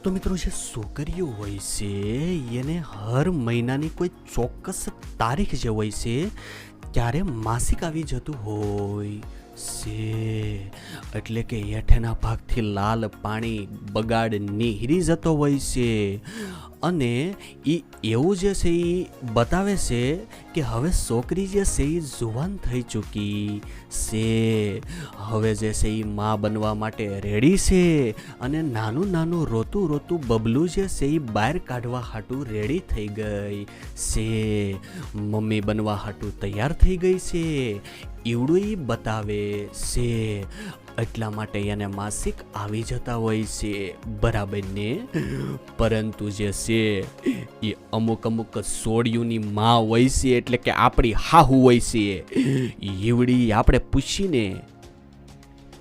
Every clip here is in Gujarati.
તો મિત્રો જે છોકરીઓ હોય છે એને હર મહિનાની કોઈ ચોક્કસ તારીખ જે હોય છે ત્યારે માસિક આવી જતું હોય છે, એટલે કે હેઠેના ભાગથી લાલ પાણી બગાડ નીહરી જતો હોય છે અને એ એવું જે છે એ બતાવે છે કે હવે છોકરી જે છે એ જુવાન થઈ ચૂકી છે, હવે જે છે એ માં બનવા માટે રેડી છે અને નાનું નાનું રોતું રોતું બબલું જે છે એ બહાર કાઢવા હાટું રેડી થઈ ગઈ છે, મમ્મી બનવા હાટું તૈયાર થઈ ગઈ છે એવડું એ બતાવે છે. એટલા માટે એને માસિક આવી જતા હોય છે, બરાબર ને. પરંતુ જે છે એ અમુક અમુક સોડિયુંની માં હોય છે, એટલે કે આપણી હાહુ હોય છે, એવડી આપણે પૂછીને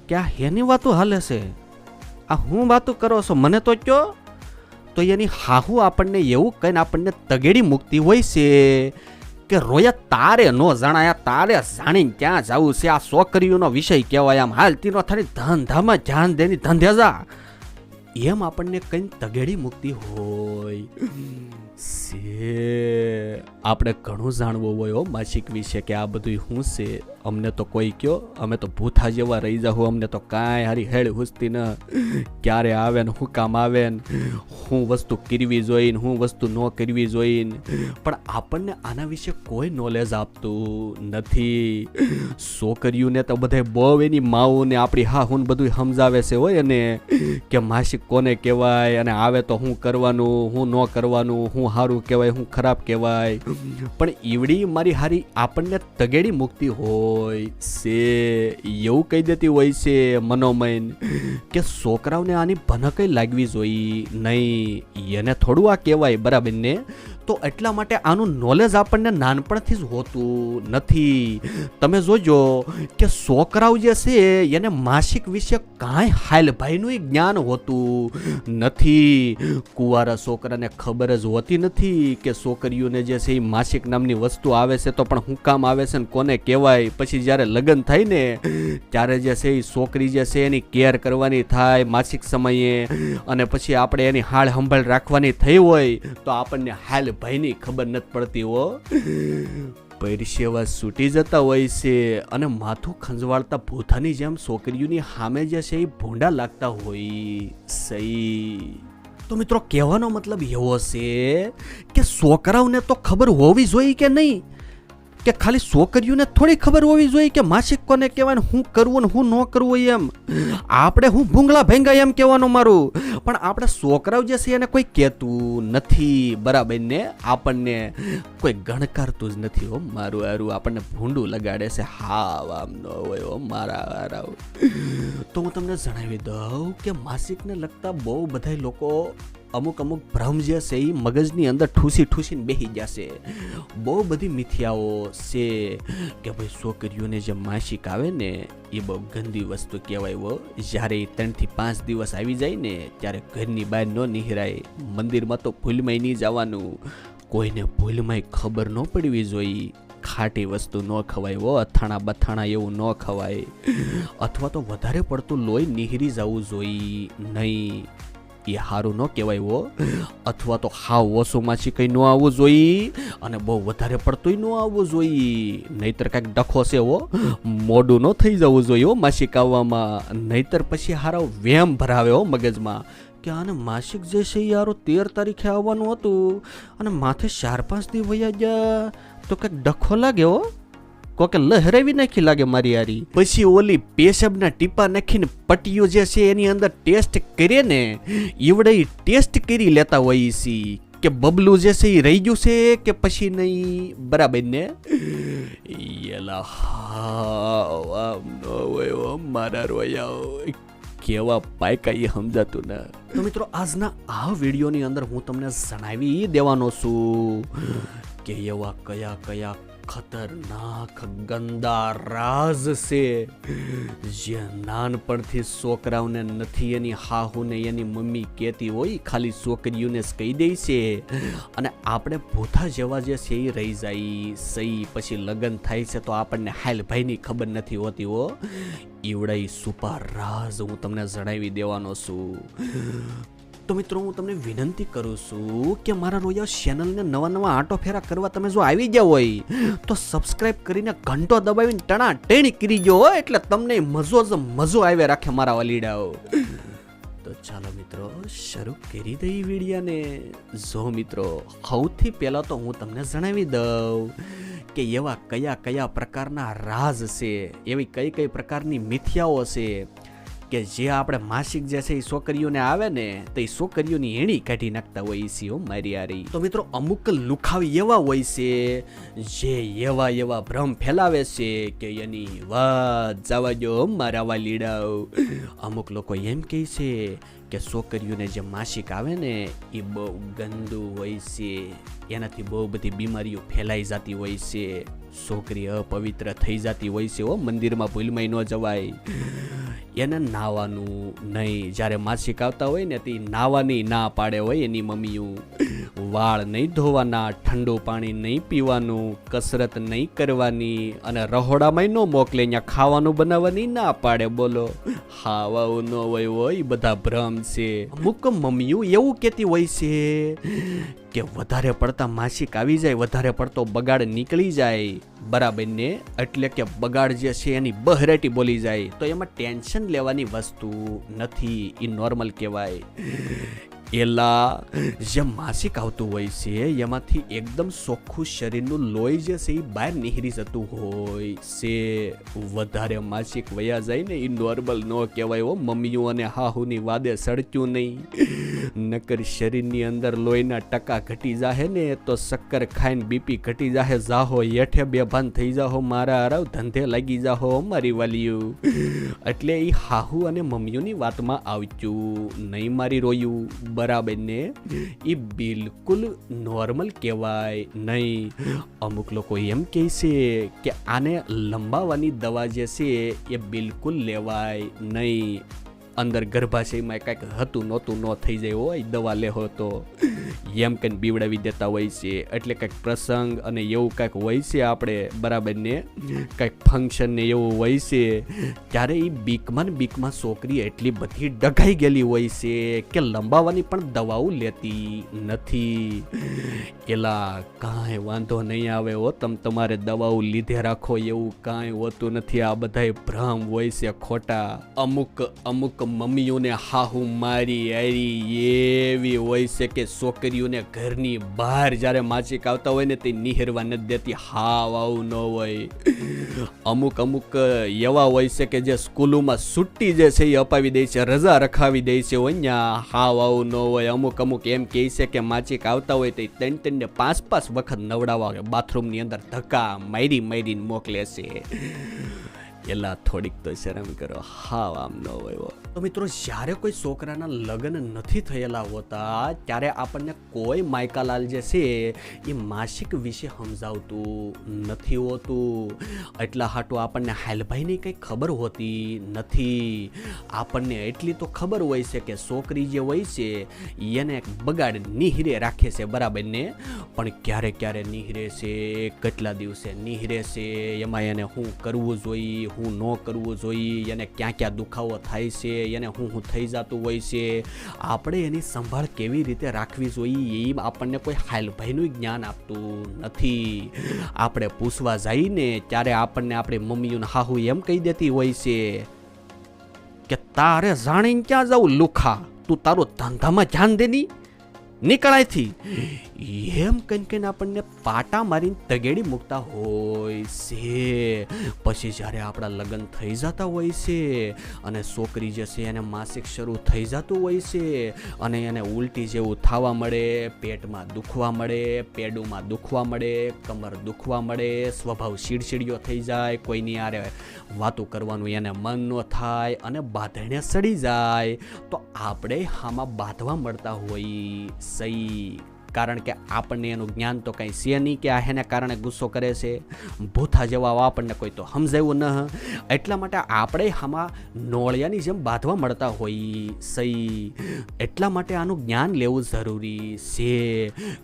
કે આ એની વાતો હાલે છે, આ હું વાતો કરો છો મને તો કયો, તો એની હાહુ આપણને એવું કહીને આપણને તગેડી મૂકતી હોય છે કે રોયા તારે નો જણાયા, તારે જાણીને ક્યાં જવું છે, આ છોકરીઓનો વિષય કહેવાય, આમ હાલતી નો થારી ધંધામાં ધ્યાન દેની ધંધે જા, એમ આપણને કઈ તગેડી મૂકતી હોય છે. આપણે ઘણું જાણવું હોય હો માસિક વિશે કે આ બધું શું છે, અમને તો કોઈ કયો, અમે તો ભૂથા જેવા રહી જાઉં, અમને તો કાંઈ હારી હેડ હુસતી ન, ક્યારે આવે ને શું કામ આવે ને શું વસ્તુ કરવી જોઈને શું વસ્તુ ન કરવી જોઈને, પણ આપણને આના વિશે કોઈ નોલેજ આપતું નથી. છોકરીઓને તો બધા બહુ એની માઓને આપણી હા હું બધું સમજાવે છે હોય ને કે માસિક કોને કહેવાય અને આવે તો શું કરવાનું શું ન કરવાનું, શું સારું કહેવાય શું ખરાબ કહેવાય, પણ ઈવડી મારી હારી આપણને તગેડી મૂકતી હોય છે, એવું કહી દેતી હોય છે મનોમન કે છોકરાઓને આની ભનકઈ લાગવી જોઈએ નહીં, એને થોડું આ કહેવાય, બરાબર ને. તો એટલા માટે આનું નોલેજ આપણને નાનપણથી જ હોતું નથી. તમે જોજો કે છોકરાઓ જે છે એને માસિક વિશે કાંઈ હાલ ભાઈનું જ્ઞાન હોતું નથી. કુંવારા છોકરાને ખબર જ હોતી નથી કે છોકરીઓને જે છે એ માસિક નામની વસ્તુ આવે છે, તો પણ શું કામ આવે છે ને કોને કહેવાય. પછી જ્યારે લગ્ન થાય ને ત્યારે જે છે એ છોકરી જે છે એની કેર કરવાની થાય માસિક સમયે, અને પછી આપણે એની હાળ સંભાળ રાખવાની થઈ હોય તો આપણને હાલ ભાઈની ખબર નથી પડતી હો. પરસેવા છૂટી જતા હોય છે અને માથું ખંજવાળતા ભૂથાની જેમ છોકરીઓની સામે જે છે એ ભૂંડા લાગતા હોય સહી. તો મિત્રો કહેવાનો મતલબ એવો છે કે છોકરાઓને તો ખબર હોવી જોઈએ કે નહીં, કે ખાલી છોકરીઓને થોડી ખબર હોવી જોઈએ કે માસિક કોને કહેવાય ને શું કરવું ને શું ન કરવું એમ. આપણે હું ભૂંગળા ભેંગા એમ કહેવાનું મારું, પણ આપણે છોકરાઓ જે છે એને કોઈ કહેતું નથી, બરાબર ને. આપણને કોઈ ગણકારતું જ નથી હો મારું હારું, આપણને ભૂંડું લગાડે છે, હા આમ ન હોય હો મારા હારાઓ. તો હું તમને જણાવી દઉં કે માસિકને લગતા બહુ બધા લોકો અમુક અમુક ભ્રમ જે છે એ મગજની અંદર ઠૂસી ઠૂસીને બેસી જશે. બહુ બધી મિથ્યાઓ છે કે ભાઈ છોકરીઓને જે માસિક આવે ને એ બહુ ગંદી વસ્તુ કહેવાય હો. જ્યારે 3 થી 5 દિવસ આવી જાય ને ત્યારે ઘરની બહાર ન નિહરાય, મંદિરમાં તો ભૂલમાંય નહીં જવાનું, કોઈને ભૂલમાંય ખબર ન પડવી જોઈએ, ખાટી વસ્તુ ન ખવાય હો, અથાણા બથાણા એવું ન ખવાય, અથવા તો વધારે પડતું લોહી નિહરી જવું જોઈએ નહીં, એ સારું ન કહેવાય હો. અથવા તો હાવ ઓછું માછી કંઈ ન આવવું જોઈએ અને બહુ વધારે પડતું ન આવવું જોઈએ, નહીતર કાંઈક ડખો છે હો, મોડું ન થઈ જવું જોઈએ હો માસિક આવવામાં, નહીતર પછી હારા વેમ ભરાવે હો મગજમાં કે આને માસિક જે છે એ યારો 13 તારીખે આવવાનું હતું અને માથે 4-5 દી વયા ગયા, તો કંઈક ડખો લાગે હો, કોકે લહેરાવી નાખી લાગે મારી હારી. પછી ઓલી પેશાબના ટીપા નાખીને પટ્ટીઓ જે છે એની અંદર ટેસ્ટ કરે ને ઈવડે ટેસ્ટ કરી લેતા હોય છે કે બબલું જે છે એ રહી ગયું છે કે પછી નહીં, બરાબર ને. એલા હા હોય મારા રોયા કેવા પાયકા એ સમજાતું ને. તો મિત્રો આજના આ વિડીયોની અંદર હું તમને જણાવી દેવાનો છું કે એવા કયા કયા ખતરનાક ગંદા રાજ છે જે નાનપણથી છોકરાઓને નથી એની હાહુને એની મમ્મી કહેતી હોય, ખાલી છોકરીઓને જ કહી દે છે અને આપણે ભૂથા જેવા જે છે એ રહી જાય સહી. પછી લગ્ન થાય છે તો આપણને હાલ ભાઈની ખબર નથી હોતી હો. ઈવડાઈ સુપર રાજ હું તમને જણાવી દેવાનો છું. તો તો મિત્રો હું તમને વિનંતી કરું છું કે મારા રોયા ચેનલને નવા આંટો ફેરા કરવા તમે જો આવી ગયા હોય તો સબસ્ક્રાઇબ કરીને ઘંટો દબાવીને ટણા ટેણી કરી ગયો હોય એટલે તમને મજો આવે રાખે મારા વલીડાઓ. તો ચાલો મિત્રો શરૂ કરી દઈ વિડીયાને. જો મિત્રો સૌથી પહેલા તો હું તમને જણાવી દઉં કે એવા કયા પ્રકારના રાજ છે, એવી કઈ પ્રકારની મિથ્યાઓ છે કે જે આપણે માસિક જે છે એ છોકરીઓને આવે ને તો એ છોકરીઓની એણી કાઢી નાખતા હોય છે મારી યારી. તો મિત્રો અમુક લુખાવી એવા હોય છે જે એવા ભ્રમ ફેલાવે છે કે એની વાત જવા દો મારા વાલીડાઓ. અમુક લોકો એમ કહે છે કે છોકરીઓને જે માસિક આવે ને એ બહુ ગંદુ હોય છે, એનાથી બહુ બધી બીમારીઓ ફેલાઈ જતી હોય છે, છોકરી અપવિત્ર થઈ જતી હોય છે. મંદિરમાં ભૂલમાં ન જવાય, એને નાવાનું નહીં. જ્યારે માસિક આવતા હોય ને તે નાવાની ના પાડે હોય એની મમ્મીઓ. વાળ નહીં ધોવાના, ઠંડુ પાણી નહીં પીવાનું, કસરત નહીં કરવાની અને રહોડામાં ન મોકલે, અહીંયા ખાવાનું બનાવવાની ના પાડે. બોલો ખાવાનું ન હોય એ બધા ભ્રમ છે. અમુક મમ્મીઓ એવું કહેતી હોય છે કે વધારે પડતા માસિક આવી જાય, વધારે પડતો બગાડ નીકળી જાય બરાબર ને, એટલે કે બગાડ જે છે એની બહરેટી બોલી જાય, તો એમાં ટેન્શન લેવાની વસ્તુ નથી, એ નોર્મલ કહેવાય. એલા જે માસિક આવતું હોય છે એમાંથી એકદમ ચોખ્ખું શરીરનું લોહી જે છે એ બહાર નીકળી જતું હોય છે. વધારે માસિક વયા જાય ને એ નોર્મલ ન કહેવાય હો મમ્મીઓ અને હાહુની વાદે સડતું નહીં. નકર શરીરની અંદર લોહીના ટકા ઘટી જાહે ને તો શક્કર ખાઈને બીપી ઘટી જાહે, જાહો હેઠે બેભાન થઈ જાહો મારા હરાવ, ધંધે લાગી જાહો મારી વાલીઓ. એટલે એ હાહુ અને મમ્મીઓની વાતમાં આવતું નહીં મારી રોયું બરાબર ને, એ બિલકુલ નોર્મલ કહેવાય નહીં. અમુક લોકો એમ કહે છે કે આને લંબાવવાની દવા જે છે એ બિલકુલ લેવાય નહીં. અંદર ગર્ભાશયમાં કાંઈક હતું નહોતું ન થઈ જાય હોય દવા લેહો તો એમ કંઈ બીવડાવી દેતા હોય છે. એટલે કંઈક પ્રસંગ અને એવું કાંઈક હોય છે આપણે બરાબર ને, કંઈક ફંક્શન ને એવું હોય છે ત્યારે એ બીકમાં છોકરી એટલી બધી ડઘાઈ ગયેલી હોય છે કે લંબાવવાની પણ દવાઓ લેતી નથી. એલા કાંઈ વાંધો નહીં આવે હો, તમારે દવાઓ લીધે રાખો એવું કાંઈ હોતું નથી. આ બધાય ભ્રમ હોય છે ખોટા. અમુક મમ્મીઓને હાહુ મારી આરી એવી હોય છે કે છોકરીઓને ઘરની બહાર જ્યારે માસિક આવતા હોય ને તે નિહેરવા નથી દેતી. હાવ આવું ન હોય. અમુક એવા હોય છે કે જે સ્કૂલોમાં છુટ્ટી જે છે એ અપાવી દે છે, રજા રખાવી દે છે. અહીંયા હાવ આવું ન હોય. અમુક એમ કહે છે કે માસિક આવતા હોય તો 3 ને 5 વખત નવડાવવા બાથરૂમની અંદર ધક્કા મારીને મોકલે છે. એલા થોડીક તો શરમ કરો, હાવ આમ ન હોય. તો મિત્રો જ્યારે કોઈ છોકરાના લગ્ન નથી થયેલા હોતા ત્યારે આપણને કોઈ માયકાલાલ જે છે એ માસિક વિશે સમજાવતું નથી હોતું. એટલા હાટું આપણને હાલભાઈની કંઈ ખબર હોતી નથી. આપણને એટલી તો ખબર હોય છે કે છોકરી જે હોય છે એને બગાડ નિહરે રાખે છે બરાબર ને, પણ ક્યારે નિહરે છે, કેટલા દિવસે નિહરે છે, એમાં એને શું કરવું જોઈએ, શું ન કરવું જોઈએ, એને ક્યાં દુખાવો થાય છે, એને શું થઈ જતું હોય છે, આપણે એની સંભાળ કેવી રીતે રાખવી જોઈએ એ આપણને કોઈ હાલભાઈનું જ્ઞાન આપતું નથી. આપણે પૂછવા જઈને ત્યારે આપણને આપણી મમ્મીઓને હાહુ એમ કહી દેતી હોય છે કે તારે જાણીને ક્યાં જાવું લુખા, તું તારો ધંધામાં ધ્યાન દેની નીકળાયથી, એમ કઈ આપણને પાટા મારીને તગેડી મૂકતા હોય છે. પછી જ્યારે આપણા લગ્ન થઈ જતા હોય છે અને છોકરી જે છે એને માસિક શરૂ થઈ જતું હોય છે અને એને ઉલટી જેવું થવા મળે, પેટમાં દુખવા મળે, પેડુમાં દુખવા મળે, કમર દુખવા મળે, સ્વભાવ ચીડચીડિયો થઈ જાય, કોઈની આરે વાતો કરવાનું એને મન ન થાય અને બાંધણે સડી જાય, તો આપણે આમાં બાંધવા મળતા હોઈએ સહી. કારણ કે આપણને એનું જ્ઞાન તો કંઈ છે નહીં કે આ એને કારણે ગુસ્સો કરે છે, ભૂથા જેવા આપણને કોઈ તો સમજાયું ન. એટલા માટે આપણે આમાં નોળિયાની જેમ બાંધવા મળતા હોઈએ સહી. એટલા માટે આનું જ્ઞાન લેવું જરૂરી છે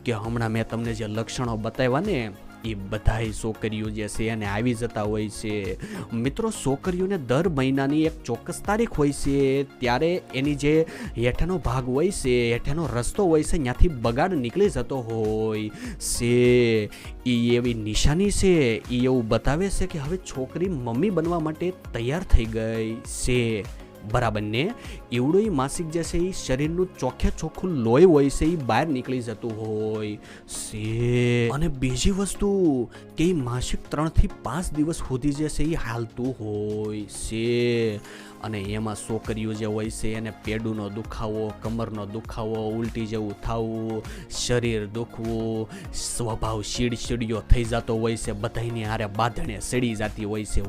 કે હમણાં મેં તમને જે લક્ષણો બતાવ્યા ને એ બધાય છોકરીઓ જે છે એને આવી જતા હોય છે. મિત્રો, છોકરીઓને દર મહિનાની એક ચોક્કસ તારીખ હોય છે, ત્યારે એની જે હેઠાનો ભાગ હોય છે, હેઠાનો રસ્તો હોય છે, ત્યાંથી બગાડ નીકળી જતો હોય છે. એ એવી નિશાની છે, એ એવું બતાવે છે કે હવે છોકરી મમ્મી બનવા માટે તૈયાર થઈ ગઈ છે. બરાબર ને? એવડું એ માસિક જે છે એ શરીરનું ચોખ્ખે ચોખ્ખું લોહી હોય છે, એ બહાર નીકળી જતું હોય છે. અને બીજી વસ્તુ કે એ માસિક 3 થી 5 દિવસ સુધી જે છે એ હાલતું હોય છે. અને એમાં છોકરીઓ જે હોય છે એને પેડુનો દુખાવો, કમરનો દુખાવો, ઉલટી જેવું થવું, શરીર દુખવું, સ્વભાવ ચીડચીડિયો થઈ જતો હોય છે, બધાની હારે બાંધણે સડી જતી હોય છે.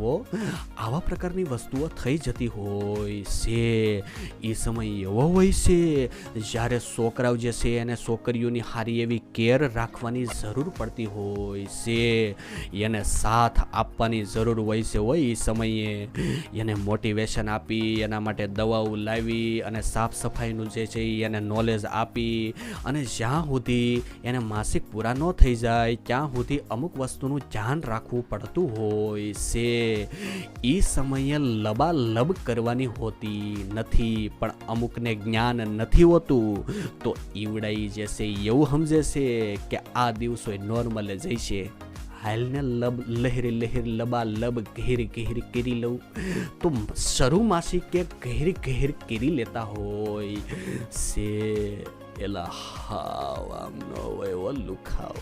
આવા પ્રકારની વસ્તુઓ થઈ જતી હોય છે. એ સમય એવો હોય છે જ્યારે છોકરાઓ જે છે એને છોકરીઓની સારી એવી કેર રાખવાની જરૂર પડતી હોય છે, એને સાથ આપવાની જરૂર હોય છે. એ સમયે એને મોટિવેશન આપી, એના માટે દવાઓ લાવી અને સાફ સફાઈનું જે છે એને નોલેજ આપી, અને જ્યાં સુધી એને માસિક પૂરા ન થઈ જાય ત્યાં સુધી અમુક વસ્તુનું ધ્યાન રાખવું પડતું હોય છે. એ સમયે લબાલબ કરવાની હોતી નથી, પણ અમુકને જ્ઞાન નથી હોતું, તો ઈવડાઈ જે છે એવું સમજે છે કે આ દિવસો નોર્મલ જઈ છે, હાલને લહેરી લહેરી લબા લબ ઘેર ઘેર કરી લઉં, તો શરૂ માસી કે ઘેર ઘેર કરી લેતા હોય છે. એલા હાવ આમ ન હોય લુખાવ.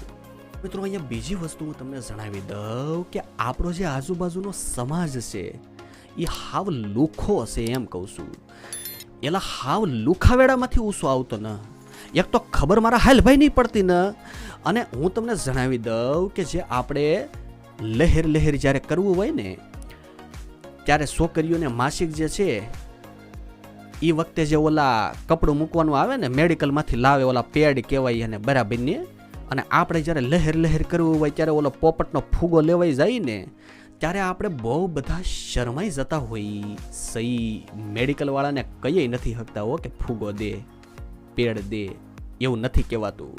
મિત્રો, અહીંયા બીજી વસ્તુ હું તમને જણાવી દઉં કે આપણો જે આજુબાજુનો સમાજ છે એ હાવ લુખો હશે, એમ કહું છું. એલા હાવ લુખાવેડામાંથી ઊંચો આવતો ને, એક તો ખબર મારા હાલ ભાઈ નહીં પડતી ને. અને હું તમને જણાવી દઉં કે જે આપણે લહેર લહેર જ્યારે કરવું હોય ને, ત્યારે છોકરીઓને માસિક જે છે એ વખતે જે ઓલા કપડું મૂકવાનું આવે ને, મેડિકલમાંથી લાવે ઓલા પેડ કહેવાય એને, બરાબર ને. અને આપણે જ્યારે લહેર લહેર કરવું હોય ત્યારે ઓલો પોપટનો ફૂગો લેવાઈ જાય ને, ત્યારે આપણે બહુ બધા શરમાઈ જતા હોય. સહી મેડિકલવાળાને કહીએ નથી શકતા હો કે ફૂગો દે, પેડ દે, એવું નથી કહેવાતું.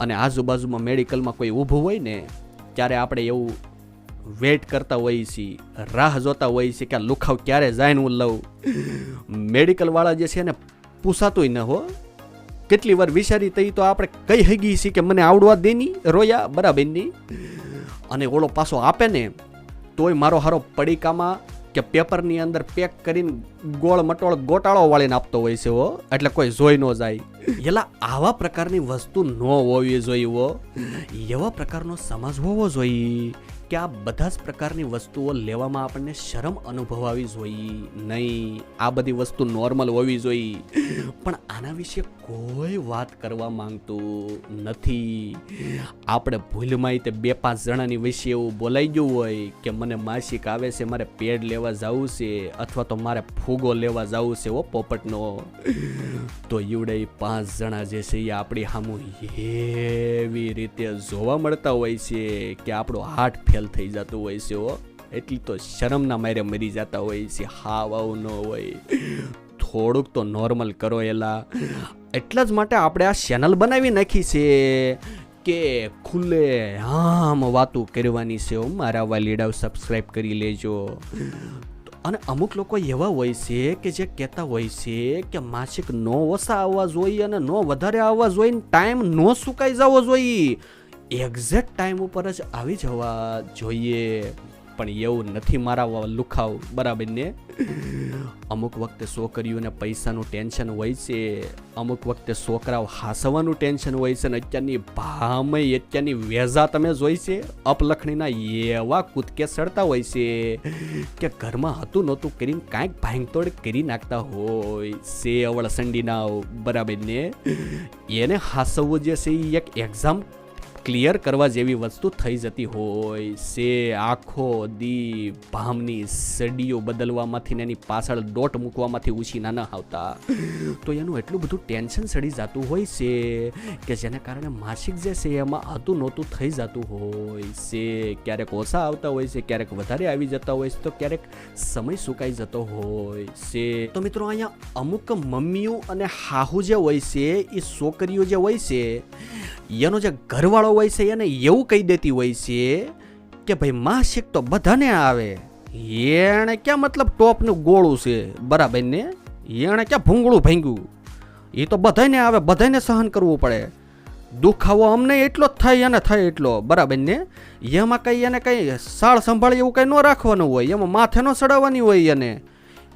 અને આજુબાજુમાં મેડિકલમાં કોઈ ઊભું હોય ને, ત્યારે આપણે એવું વેઇટ કરતા હોઈએ છીએ, રાહ જોતા હોઈએ છીએ કે આ લુખાવ ક્યારે જાય ને હું લઉં. મેડિકલવાળા જે છે એને પૂછાતુંય ન હો. કેટલી વાર વિચારી તઈ તો આપણે કઈ હગી છીએ કે મને આવડવા દેની રોયા, બરાબર ની. અને ઓલો પાછો આપે ને તોય મારો હારો પડીકામાં કે પેપરની અંદર પેક કરીને ગોળ મટોળ ગોટાળો વાળીને આપતો હોય છે હો, એટલે કોઈ જોઈ ન જાય. એલા આવા પ્રકારની વસ્તુ ન હોવી જોઈએ. એવા પ્રકારનો સમાજ હોવો જોઈએ કે આ બધા જ પ્રકારની વસ્તુઓ લેવામાં આપણને શરમ અનુભવાવી જોઈએ નહીં. આ બધી વસ્તુ નોર્મલ હોવી જોઈએ, પણ આના વિશે કોઈ વાત કરવા માંગતું નથી. આપણે ભૂલમાં તે 2-5 જણાની વિશે એવું બોલાઈ ગયું હોય કે મને માસિક આવે છે, મારે પેડ લેવા જવું છે, અથવા તો મારે ફૂગો લેવા જવું છે ઓ પોપટનો, તો એવડે 5 જણા જે છે એ આપણી સામું એવી રીતે જોવા મળતા હોય છે કે આપણો હાર્ટ ફેલ થઈ જતું હોય છે. એટલી તો શરમના મારે મરી જતા હોય છે. હાવ આવું ન હોય, થોડુંક તો નોર્મલ કરો. એલા એટલા જ માટે આપણે આ ચેનલ બનાવી નાખી છે કે ખુલ્લે આમ વાતો કરવાની છે. મારા વાલીડાઓ સબસ્ક્રાઈબ કરી લેજો. અને અમુક લોકો એવા હોય છે કે જે કહેતા હોય છે કે માસિક નો ઓછા આવવા જોઈએ અને નો વધારે આવવા જોઈએ, ટાઈમ નો સુકાઈ જવો જોઈએ, એક્ઝેક્ટ ટાઈમ ઉપર જ આવી જવા જોઈએ. પણ એવું નથી મારા લુખાવ, બરાબર ને. અમુક વખતે છોકરીઓને પૈસાનું ટેન્શન હોય છે, અમુક વખતે છોકરાઓ હાસવાનું ટેન્શન હોય છે. અને અત્યારની ભામય, અત્યારની વેઝા તમે જોઈ છે, અપલખણીના એવા કૂદકે સડતા હોય છે કે ઘરમાં હતું નહોતું કરીને કાંઈક ભાંગતોડ કરી નાખતા હોય છે અવળ સંડીના, બરાબર ને. એને હાસવવું જે છે એ એક એક્ઝામ ક્લિયર કરવા જેવી વસ્તુ થઈ જતી હોય છે. આખો દી ભામની સડીઓ બદલવામાંથી ને એની પાછળ દોટ મૂકવામાંથી ઉછીના ન આવતા, તો એનું એટલું બધું ટેન્શન સડી જતું હોય છે કે જેને કારણે માસિક જે છે એમાં હતું નહોતું થઈ જતું હોય છે. ક્યારેક ઓછા આવતા હોય છે, ક્યારેક વધારે આવી જતા હોય છે, તો ક્યારેક સમય સુકાઈ જતો હોય છે. તો મિત્રો, અહીંયા અમુક મમ્મીઓ અને હાહુ જે હોય છે એ છોકરીઓ જે હોય છે એનો જે ઘરવાળો હોય છે એને એવું કહી દેતી હોય છે કે ભાઈ માસિક તો બધાને આવે, એને ક્યાં મતલબ ટોપનું ગોળું છે, બરાબર ને, એને ક્યાં ભૂંગળું ભાંગ્યું, એ તો બધાને આવે, બધાને સહન કરવું પડે, દુખાવો અમને એટલો જ થાય એને થાય એટલો, બરાબર ને, એમાં કંઈ એને કંઈ સાળ સંભાળે એવું કંઈ ન રાખવાનું હોય, એમાં માથે ન ચડાવવાની હોય એને,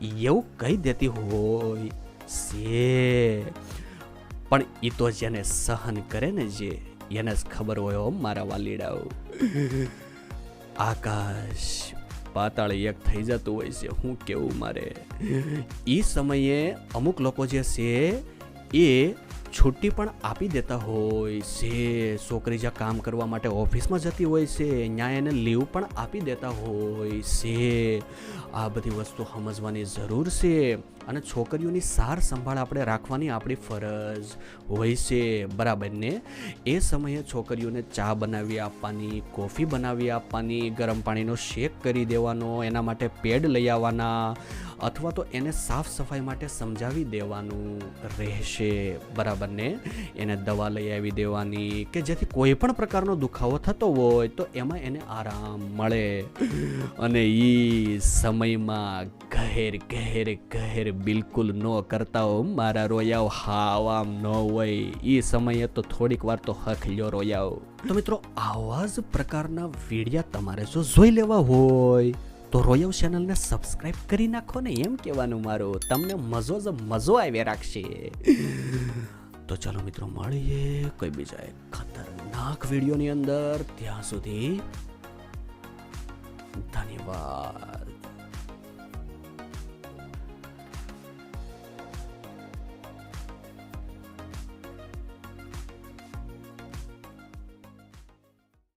એવું કહી દેતી હોય છે. પણ એ તો જેને સહન કરે ને, જે એને જ ખબર હોય હો મારા વાલીડાઓ. આકાશ પાતાળ એક થઈ જતું હોય છે, હું કેવું મારે. એ સમયે અમુક લોકો જે છે એ છુટ્ટી પણ આપી દેતા હોય છે. છોકરી જ્યાં કામ કરવા માટે ઓફિસમાં જતી હોય છે ત્યાં એને લીવ પણ આપી દેતા હોય છે. આ બધી વસ્તુ સમજવાની જરૂર છે અને છોકરીઓની સાર સંભાળ આપણે રાખવાની આપણી ફરજ હોય છે, બરાબર ને. એ સમયે છોકરીઓને ચા બનાવી આપવાની, કોફી બનાવી આપવાની, ગરમ પાણીનો શેક કરી દેવાનો, એના માટે પેડ લઈ આવવાના, અથવા તો એને સાફ સફાઈ માટે સમજાવી દેવાનું રહેશે, બરાબર ને. એને દવા લઈ આવી દેવાની કે જેથી કોઈ પણ પ્રકારનો દુખાવો થતો હોય તો એમાં એને આરામ મળે. અને એ સમયમાં ગહેર ગહેર ગહેર બિલકુલ ન કરતા હો મારા રોયાઓ, હાવ આમ ન હોય. એ સમયે તો થોડીક વાર તો હખ લ્યો રોયાઓ. તો મિત્રો, આવા જ પ્રકારના વિડીયા તમારે જો જોઈ લેવા હોય તો રોયલ ચેનલને સબસ્ક્રાઇબ કરી નાખો ને, એમ કહેવાનું મારું. તમને મજો જ મજો આવ્યા રાખશે. તો ચાલો મિત્રો, મળીએ કોઈ બીજા એક ખતરનાક વિડીયોની અંદર. ત્યાં સુધી ધન્યવાદ.